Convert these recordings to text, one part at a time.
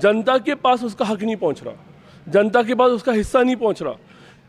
जनता के पास उसका हक नहीं पहुंच रहा, जनता के पास उसका हिस्सा नहीं पहुंच रहा।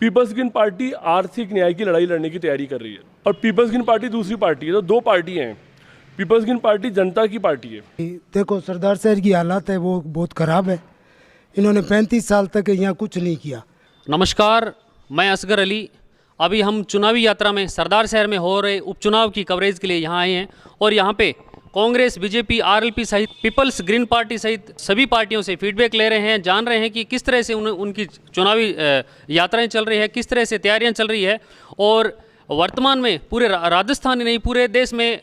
पीपल्स ग्रीन पार्टी आर्थिक न्याय की लड़ाई लड़ने की तैयारी कर रही है और पीपल्स ग्रीन पार्टी दूसरी पार्टी है। तो दो पार्टियां हैं। पीपल्स ग्रीन पार्टी जनता की पार्टी है। देखो, सरदार शहर की हालत है वो बहुत ख़राब है। इन्होंने 35 साल तक यहाँ कुछ नहीं किया। नमस्कार, मैं असगर अली। अभी हम चुनावी यात्रा में सरदार शहर में हो रहे उपचुनाव की कवरेज के लिए यहाँ आए हैं और यहाँ पे कांग्रेस, बीजेपी, आरएलपी सहित पीपल्स ग्रीन पार्टी सहित सभी पार्टियों से फीडबैक ले रहे हैं, जान रहे हैं कि किस तरह से उनकी चुनावी यात्राएं चल रही है, किस तरह से तैयारियां चल रही है। और वर्तमान में पूरे राजस्थान ही नहीं, पूरे देश में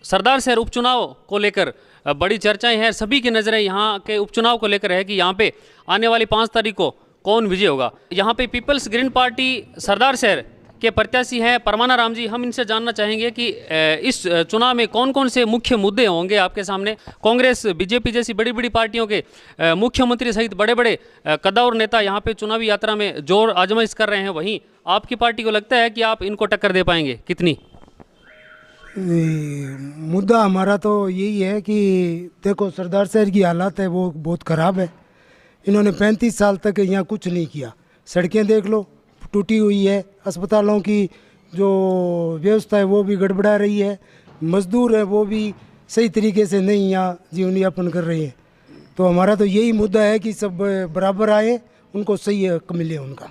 सरदार शहर उपचुनाव को लेकर बड़ी चर्चाएं हैं। सभी की नज़रें यहाँ के उपचुनाव को लेकर है कि यहाँ पे आने वाली 5 तारीख को कौन विजय होगा। यहाँ पे पीपल्स ग्रीन पार्टी सरदार शहर के प्रत्याशी हैं परमाना राम जी। हम इनसे जानना चाहेंगे कि इस चुनाव में कौन कौन से मुख्य मुद्दे होंगे आपके सामने। कांग्रेस, बीजेपी जैसी बड़ी बड़ी पार्टियों के मुख्यमंत्री सहित बड़े बड़े कद्दावर नेता यहाँ पे चुनावी यात्रा में जोर आजमाइश कर रहे हैं। वहीं आपकी पार्टी को लगता है कि आप इनको टक्कर दे पाएंगे? कितनी? मुद्दा हमारा तो यही है कि देखो, सरदार शहर की हालत है वो बहुत ख़राब है। इन्होंने 35 साल तक यहाँ कुछ नहीं किया। सड़कें देख लो, टूटी हुई है। अस्पतालों की जो व्यवस्था है वो भी गड़बड़ा रही है। मजदूर है वो भी सही तरीके से नहीं यहाँ जीवन यापन कर रहे हैं। तो हमारा तो यही मुद्दा है कि सब बराबर आए, उनको सही हक मिले उनका।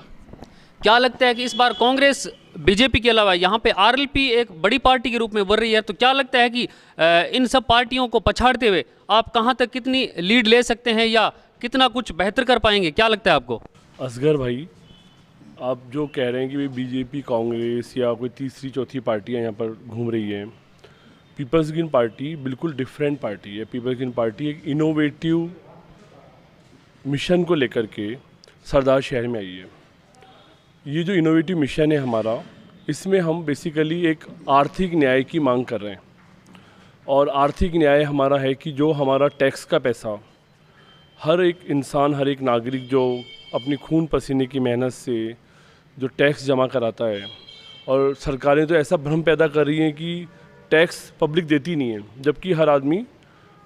क्या लगता है कि इस बार कांग्रेस, बीजेपी के अलावा यहाँ पे आरएलपी एक बड़ी पार्टी के रूप में उभर रही है, तो क्या लगता है कि इन सब पार्टियों को पछाड़ते हुए आप कहाँ तक कितनी लीड ले सकते हैं या कितना कुछ बेहतर कर पाएंगे? क्या लगता है आपको? असगर भाई, आप जो कह रहे हैं कि भाई बीजेपी, कांग्रेस या कोई तीसरी चौथी पार्टियां यहाँ पर घूम रही हैं, पीपल्स ग्रीन पार्टी बिल्कुल डिफरेंट पार्टी है। पीपल्स ग्रीन पार्टी एक इनोवेटिव मिशन को लेकर के सरदार शहर में आई है। ये जो इनोवेटिव मिशन है हमारा, इसमें हम बेसिकली एक आर्थिक न्याय की मांग कर रहे हैं। और आर्थिक न्याय हमारा है कि जो हमारा टैक्स का पैसा हर एक इंसान, हर एक नागरिक जो अपनी खून पसीने की मेहनत से जो टैक्स जमा कराता है, और सरकारें तो ऐसा भ्रम पैदा कर रही हैं कि टैक्स पब्लिक देती नहीं है, जबकि हर आदमी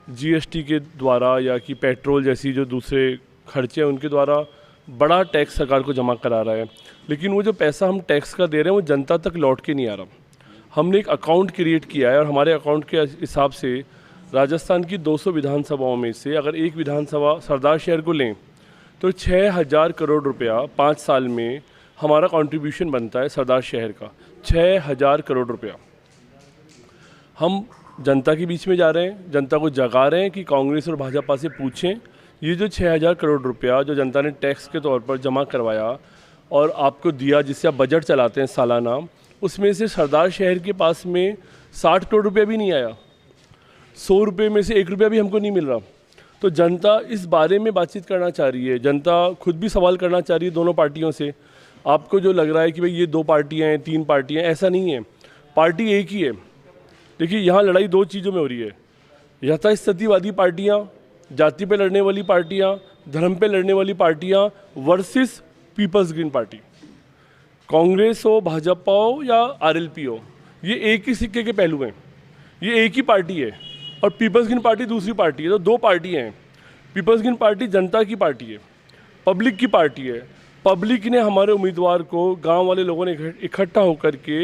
जीएसटी के द्वारा या कि पेट्रोल जैसी जो दूसरे खर्चे हैं उनके द्वारा बड़ा टैक्स सरकार को जमा करा रहा है। लेकिन वो जो पैसा हम टैक्स का दे रहे हैं वो जनता तक लौट के नहीं आ रहा। हमने एक अकाउंट क्रिएट किया है और हमारे अकाउंट के हिसाब से राजस्थान की 200 विधानसभाओं में से अगर एक विधानसभा सरदार शहर को लें तो 6000 करोड़ रुपया 5 साल में हमारा कंट्रीब्यूशन बनता है सरदार शहर का। 6000 करोड़ रुपया हम जनता के बीच में जा रहे हैं, जनता को जगा रहे हैं कि कांग्रेस और भाजपा से पूछें ये जो 6000 करोड़ रुपया जो जनता ने टैक्स के तौर पर जमा करवाया और आपको दिया, जिससे आप बजट चलाते हैं सालाना, उसमें से सरदार शहर के पास में 60 करोड़ रुपया भी नहीं आया। 100 रुपये में से 1 रुपया भी हमको नहीं मिल रहा। तो जनता इस बारे में बातचीत करना चाह रही है। जनता खुद भी सवाल करना चाह रही है दोनों पार्टियों से। आपको जो लग रहा है कि भाई ये 2 पार्टियां हैं, 3 पार्टियां हैं, ऐसा नहीं है। पार्टी एक ही है। देखिए, यहाँ लड़ाई 2 चीज़ों में हो रही है। यथास्थितिवादी पार्टियाँ, जाति पे लड़ने वाली पार्टियाँ, धर्म पे लड़ने वाली पार्टियाँ versus people's green party. Congress हो, भाजपा हो या आरएलपी हो, ये एक ही सिक्के के पहलू हैं। ये एक ही पार्टी है और पीपल्स ग्रीन पार्टी दूसरी पार्टी है। तो 2 पार्टियाँ हैं। पीपल्स ग्रीन पार्टी जनता की पार्टी है, पब्लिक की पार्टी है। पब्लिक ने हमारे उम्मीदवार को, गांव वाले लोगों ने इकट्ठा होकर के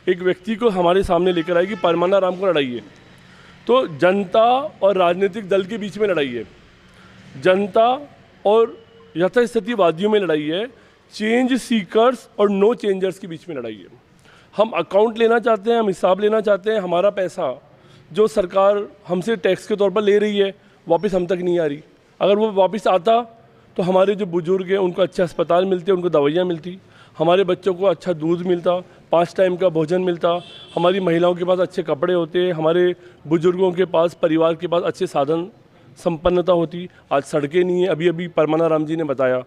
एक व्यक्ति को हमारे सामने लेकर आई कि परमाना राम को लड़ाई है। तो जनता और राजनीतिक दल के बीच में लड़ाई है, जनता और यथास्थितिवादियों में लड़ाई है, चेंज सीकर्स और नो चेंजर्स के बीच में लड़ाई है। हम अकाउंट लेना चाहते हैं, हम हिसाब लेना चाहते हैं। हमारा पैसा जो सरकार हमसे टैक्स के तौर पर ले रही है वापस हम तक नहीं आ रही। अगर वो वापस आता तो हमारे जो बुजुर्ग हैं उनको अच्छे अस्पताल मिलते, उनको दवाइयाँ मिलती, हमारे बच्चों को अच्छा दूध मिलता, 5 टाइम का भोजन मिलता, हमारी महिलाओं के पास अच्छे कपड़े होते, हमारे बुजुर्गों के पास, परिवार के पास अच्छे साधन संपन्नता होती। आज सड़कें नहीं है। अभी अभी परमाना राम जी ने बताया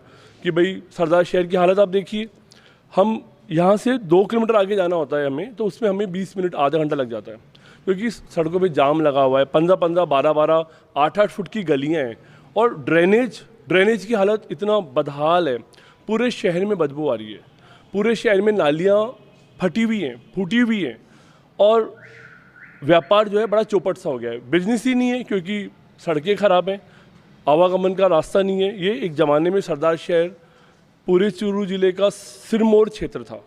कि भाई सरदार शहर की हालत आप देखिए। हम यहाँ से 2 किलोमीटर आगे जाना होता है हमें, तो उसमें हमें 20 मिनट, आधा घंटा लग जाता है, क्योंकि सड़कों पे जाम लगा हुआ है। 15-15, 12-12, 8-8 फुट की गलियाँ हैं और ड्रेनेज की हालत इतना बदहाल है। पूरे शहर में बदबू आ रही है, पूरे शहर में नालियाँ फटी हुई हैं, फूटी हुई हैं और व्यापार जो है बड़ा चौपट सा हो गया है। बिजनेस ही नहीं है क्योंकि सड़कें ख़राब हैं, आवागमन का रास्ता नहीं है। ये एक ज़माने में सरदार शहर पूरे चूरू ज़िले का सिरमौर क्षेत्र था,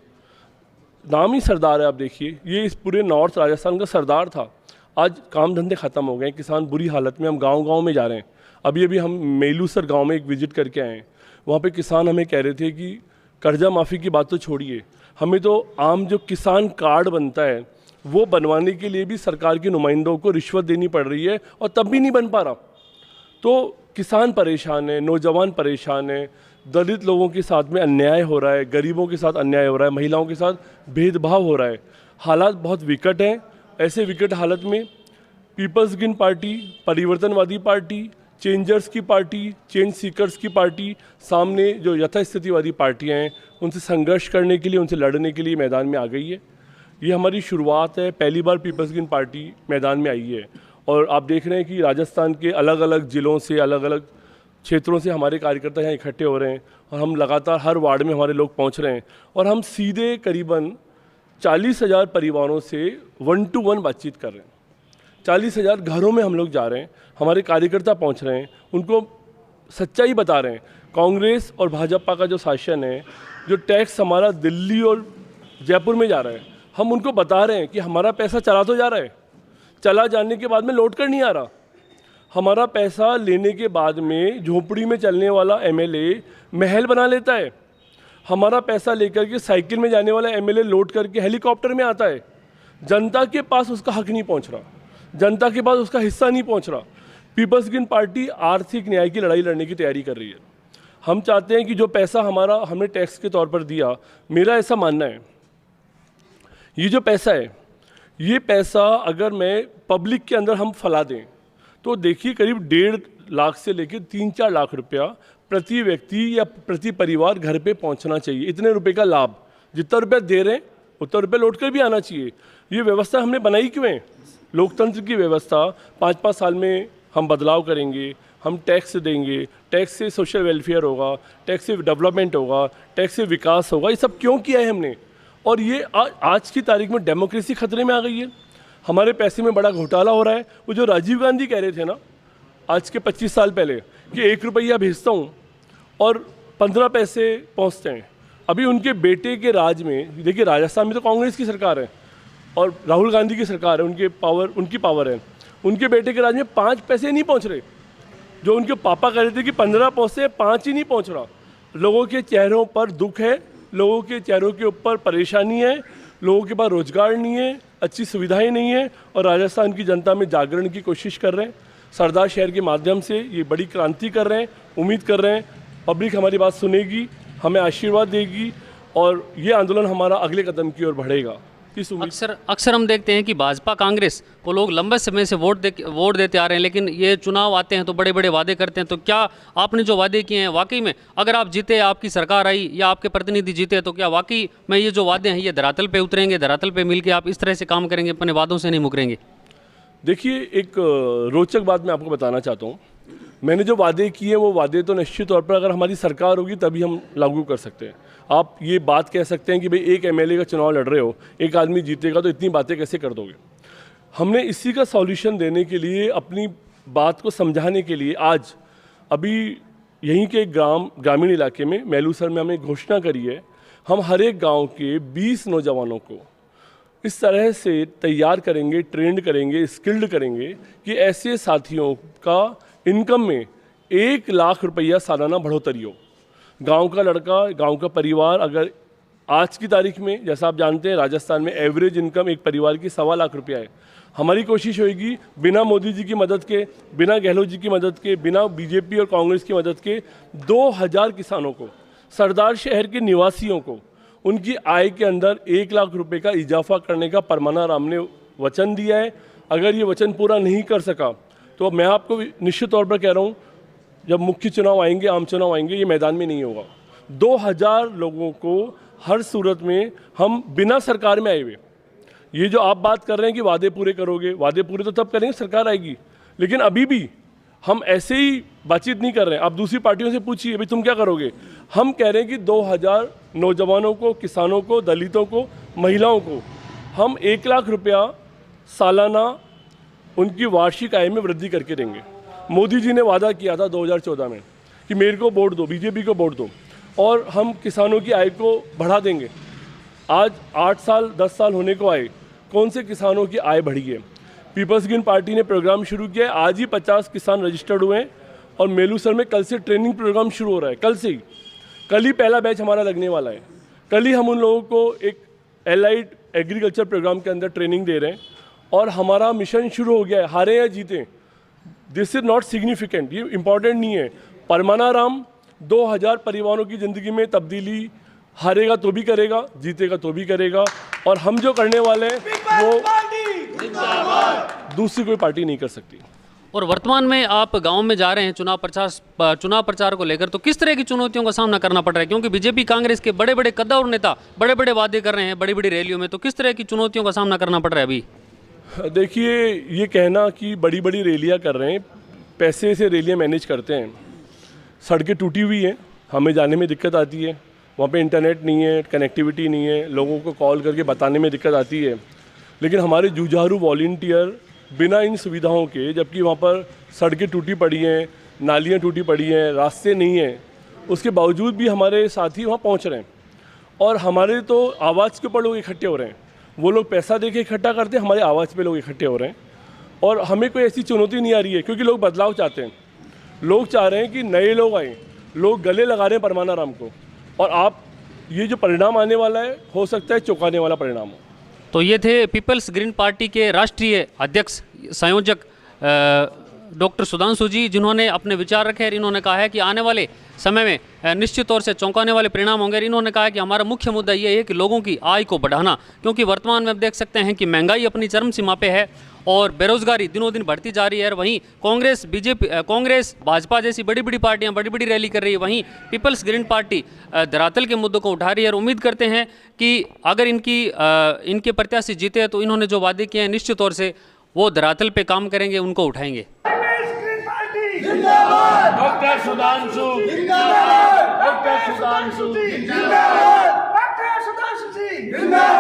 नाम ही सरदार है। आप देखिए, ये इस पूरे नॉर्थ राजस्थान का सरदार था। आज काम धंधे ख़त्म हो गए, किसान बुरी हालत में, हम गांव-गांव में जा रहे हैं। अभी हम मेलूसर गांव में एक विजिट करके आए हैं। वहाँ पे किसान हमें कह रहे थे कि कर्जा माफ़ी की बात तो छोड़िए, हमें तो आम जो किसान कार्ड बनता है वो बनवाने के लिए भी सरकार के नुमाइंदों को रिश्वत देनी पड़ रही है और तब भी नहीं बन पा रहा। तो किसान परेशान है, नौजवान परेशान है, दलित लोगों के साथ में अन्याय हो रहा है, गरीबों के साथ अन्याय हो रहा है, महिलाओं के साथ भेदभाव हो रहा है। हालात बहुत विकट हैं। ऐसे विकट हालत में पीपल्स ग्रीन पार्टी, परिवर्तनवादी पार्टी, चेंजर्स की पार्टी, चेंज सीकर्स की पार्टी, सामने जो यथास्थितिवादी पार्टियां हैं उनसे संघर्ष करने के लिए, उनसे लड़ने के लिए मैदान में आ गई है। ये हमारी शुरुआत है, पहली बार पीपल्स ग्रीन पार्टी मैदान में आई है। और आप देख रहे हैं कि राजस्थान के अलग अलग ज़िलों से, अलग अलग क्षेत्रों से हमारे कार्यकर्ता यहाँ इकट्ठे हो रहे हैं और हम लगातार हर वार्ड में हमारे लोग पहुँच रहे हैं और हम सीधे करीबन 40,000 परिवारों से 1-to-1 बातचीत कर रहे हैं। 40,000 घरों में हम लोग जा रहे हैं, हमारे कार्यकर्ता पहुंच रहे हैं, उनको सच्चाई बता रहे हैं। कांग्रेस और भाजपा का जो शासन है, जो टैक्स हमारा दिल्ली और जयपुर में जा रहा है, हम उनको बता रहे हैं कि हमारा पैसा चला तो जा रहा है, चला जाने के बाद में लौट कर नहीं आ रहा। हमारा पैसा लेने के बाद में झोपड़ी में चलने वाला एमएलए महल बना लेता है। हमारा पैसा लेकर के साइकिल में जाने वाला एमएलए लौट करके हेलीकॉप्टर में आता है। जनता के पास उसका हक नहीं पहुंच रहा, जनता के पास उसका हिस्सा नहीं पहुंच रहा। पीपल्स ग्रीन पार्टी आर्थिक न्याय की लड़ाई लड़ने की तैयारी कर रही है। हम चाहते हैं कि जो पैसा हमारा हमने टैक्स के तौर पर दिया, मेरा ऐसा मानना है, ये जो पैसा है, ये पैसा अगर मैं पब्लिक के अंदर हम फैला दें तो देखिए करीब 1.5 लाख से लेकर 3-4 लाख रुपया प्रति व्यक्ति या प्रति परिवार घर पे पहुंचना चाहिए। इतने रुपए का लाभ, जितना रुपया दे रहे हैं उतना रुपया लौट कर भी आना चाहिए। ये व्यवस्था हमने बनाई क्यों है? लोकतंत्र की व्यवस्था। 5-5 साल में हम बदलाव करेंगे, हम टैक्स देंगे, टैक्स से सोशल वेलफेयर होगा, टैक्स से डेवलपमेंट होगा, टैक्स से विकास होगा। ये सब क्यों किया है हमने? और ये आज की तारीख में डेमोक्रेसी खतरे में आ गई है। हमारे पैसे में बड़ा घोटाला हो रहा है। वो जो राजीव गांधी कह रहे थे ना आज के 25 साल पहले कि 1 रुपया भेजता हूँ और 15 पैसे पहुँचते हैं, अभी उनके बेटे के राज में देखिए, राजस्थान में तो कांग्रेस की सरकार है और राहुल गांधी की सरकार है, उनकी पावर है। उनके बेटे के राज में 5 पैसे नहीं पहुँच रहे। जो उनके पापा कह रहे थे कि 15 पहुँचते, 5 ही नहीं पहुँच रहा। लोगों के चेहरों पर दुख है, लोगों के चेहरों के ऊपर परेशानी है, लोगों के पास रोजगार नहीं है, अच्छी सुविधाएं नहीं है और राजस्थान की जनता में जागरण की कोशिश कर रहे हैं। सरदार शहर के माध्यम से ये बड़ी क्रांति कर रहे हैं। उम्मीद कर रहे हैं पब्लिक हमारी बात सुनेगी, हमें आशीर्वाद देगी और ये आंदोलन हमारा अगले कदम की ओर बढ़ेगा। अक्सर हम देखते हैं कि भाजपा कांग्रेस को लोग लंबे समय से वोट देते आ रहे हैं, लेकिन ये चुनाव आते हैं तो बड़े बड़े वादे करते हैं। तो क्या आपने जो वादे किए हैं वाकई में, अगर आप जीते, आपकी सरकार आई या आपके प्रतिनिधि जीते, तो क्या वाकई में ये जो वादे हैं ये धरातल पे उतरेंगे, धरातल पे मिलके आप इस तरह से काम करेंगे, अपने वादों से नहीं मुकरेंगे? देखिए, एक रोचक बात मैं आपको बताना चाहता हूँ। मैंने जो वादे किए वो वादे तो निश्चित तौर पर अगर हमारी सरकार होगी तभी हम लागू कर सकते हैं। आप ये बात कह सकते हैं कि भाई एक एमएलए का चुनाव लड़ रहे हो, एक आदमी जीतेगा तो इतनी बातें कैसे कर दोगे? हमने इसी का सॉल्यूशन देने के लिए, अपनी बात को समझाने के लिए आज अभी यहीं के ग्रामीण इलाके में मेलूसर में हमने घोषणा करी है, हम हर एक गाँव के 20 नौजवानों को इस तरह से तैयार करेंगे, ट्रेंड करेंगे, स्किल्ड करेंगे कि ऐसे साथियों का इनकम में 1 लाख रुपया सालाना बढ़ोतरी हो। गांव का लड़का, गांव का परिवार, अगर आज की तारीख में, जैसा आप जानते हैं राजस्थान में एवरेज इनकम एक परिवार की 1.25 लाख रुपया है। हमारी कोशिश होगी बिना मोदी जी की मदद के, बिना गहलोत जी की मदद के, बिना बीजेपी और कांग्रेस की मदद के 2000 किसानों को, सरदार शहर के निवासियों को, उनकी आय के अंदर 1 लाख रुपए का इजाफा करने का परमाना राम ने वचन दिया है। अगर ये वचन पूरा नहीं कर सका तो मैं आपको निश्चित तौर पर कह रहा हूँ, जब मुख्य चुनाव आएंगे, आम चुनाव आएंगे, ये मैदान में नहीं होगा। 2000 लोगों को हर सूरत में हम बिना सरकार में आए हुए, ये जो आप बात कर रहे हैं कि वादे पूरे करोगे, वादे पूरे तो तब करेंगे सरकार आएगी, लेकिन अभी भी हम ऐसे ही बातचीत नहीं कर रहे हैं। आप दूसरी पार्टियों से पूछिए भाई तुम क्या करोगे? हम कह रहे हैं कि 2000 नौजवानों को, किसानों को, दलितों को, महिलाओं को हम 1 लाख रुपया सालाना उनकी वार्षिक आय में वृद्धि करके देंगे। मोदी जी ने वादा किया था 2014 में कि मेरे को वोट दो, बीजेपी को वोट दो और हम किसानों की आय को बढ़ा देंगे। आज 8 साल 10 साल होने को आए, कौन से किसानों की आय बढ़ी है? पीपल्स ग्रीन पार्टी ने प्रोग्राम शुरू किया है। आज ही 50 किसान रजिस्टर्ड हुए हैं और मेलूसर में कल से ट्रेनिंग प्रोग्राम शुरू हो रहा है। कल से ही, कल ही पहला बैच हमारा लगने वाला है। कल ही हम उन लोगों को एक एलाइड एग्रीकल्चर प्रोग्राम के अंदर ट्रेनिंग दे रहे हैं और हमारा मिशन शुरू हो गया है। हारे या जीतें, दिस इज़ नॉट सिग्निफिकेंट, ये इम्पॉर्टेंट नहीं है। परमानाराम 2000 परिवारों की ज़िंदगी में तब्दीली हारेगा तो भी करेगा, जीतेगा तो भी करेगा। और हम जो करने वाले हैं वो दूसरी कोई पार्टी नहीं कर सकती। और वर्तमान में आप गांव में जा रहे हैं चुनाव प्रचार को लेकर, तो किस तरह की चुनौतियों का सामना करना पड़ रहा है? क्योंकि बीजेपी कांग्रेस के बड़े बड़े कद्दावर नेता बड़े बड़े वादे कर रहे हैं बड़ी बड़ी रैलियों में, तो किस तरह की चुनौतियों का सामना करना पड़ रहा है अभी? देखिए, ये कहना कि बड़ी बड़ी रैलियाँ कर रहे हैं, पैसे से रैलियाँ मैनेज करते हैं। सड़कें टूटी हुई हैं, हमें जाने में दिक्कत आती है, वहाँ पे इंटरनेट नहीं है, कनेक्टिविटी नहीं है, लोगों को कॉल करके बताने में दिक्कत आती है। लेकिन हमारे जुझारू वॉलंटियर बिना इन सुविधाओं के, जबकि वहाँ पर सड़कें टूटी पड़ी हैं, नालियाँ टूटी पड़ी हैं, रास्ते नहीं हैं, उसके बावजूद भी हमारे साथी वहाँ पहुँच रहे हैं। और हमारे तो आवाज़ के ऊपर लोग इकट्ठे हो रहे हैं। वो लोग पैसा दे के इकट्ठा करते हैं, हमारे आवाज़ पे लोग इकट्ठे हो रहे हैं। और हमें कोई ऐसी चुनौती नहीं आ रही है, क्योंकि लोग बदलाव चाहते हैं। लोग चाह रहे हैं कि नए लोग आएँ, लोग गले लगा रहे हैं परमानाराम को। और आप ये जो परिणाम आने वाला है, हो सकता है चौंकाने वाला परिणाम हो। तो ये थे पीपल्स ग्रीन पार्टी के राष्ट्रीय अध्यक्ष संयोजक डॉक्टर सुधांशु जी, जिन्होंने अपने विचार रखे और इन्होंने कहा है कि आने वाले समय में निश्चित तौर से चौंकाने वाले परिणाम होंगे। इन्होंने कहा है कि हमारा मुख्य मुद्दा ये है कि लोगों की आय को बढ़ाना, क्योंकि वर्तमान में आप देख सकते हैं कि महंगाई अपनी चरम सीमा पे है और बेरोजगारी दिनों दिन बढ़ती जा रही है। और वहीं कांग्रेस भाजपा जैसी बड़ी बड़ी पार्टियां बड़ी बड़ी रैली कर रही है, वहीं पीपल्स ग्रीन पार्टी धरातल के मुद्दों को उठा रही है। और उम्मीद करते हैं कि अगर इनके प्रत्याशी जीते तो इन्होंने जो वादे किए हैं निश्चित तौर से वो धरातल पे काम करेंगे, उनको उठाएंगे। डॉक्टर सुधांशु जिंदाबाद, डॉक्टर सुधांशु जिंदाबाद, डॉक्टर सुधांशु जी जिंदाबाद।